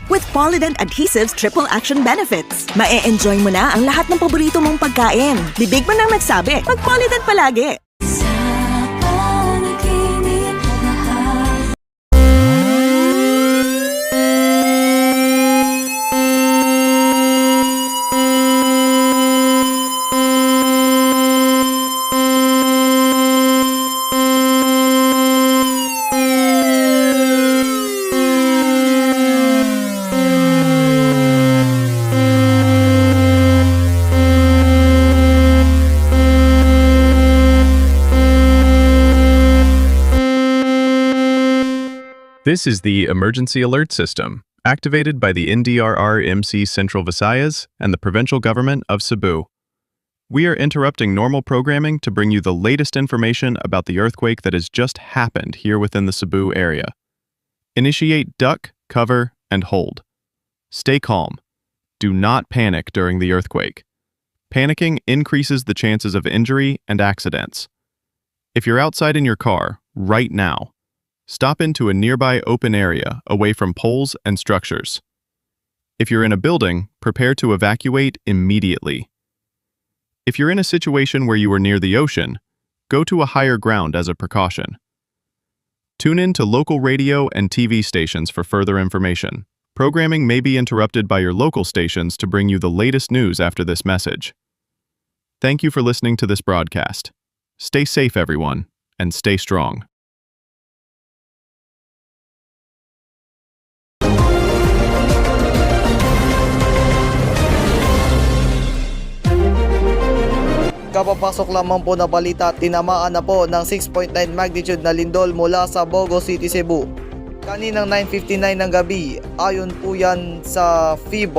With Polident Adhesives Triple Action Benefits. Mae-enjoy mo na ang lahat ng paborito mong pagkain. Bibig mo nang nagsabi, mag-Polident palagi. This is the Emergency Alert System, activated by the NDRR-MC Central Visayas and the Provincial Government of Cebu. We are interrupting normal programming to bring you the latest information about the earthquake that has just happened here within the Cebu area. Initiate duck, cover, and hold. Stay calm. Do not panic during the earthquake. Panicking increases the chances of injury and accidents. If you're outside in your car, right now, stop into a nearby open area away from poles and structures. If you're in a building, prepare to evacuate immediately. If you're in a situation where you are near the ocean, go to a higher ground as a precaution. Tune in to local radio and TV stations for further information. Programming may be interrupted by your local stations to bring you the latest news after this message. Thank you for listening to this broadcast. Stay safe, everyone, and stay strong. Kapapasok lamang po na balita, tinamaan na po ng 6.9 magnitude na lindol mula sa Bogo City, Cebu. Kaninang 9:59 ng gabi, ayon po yan sa FIBO.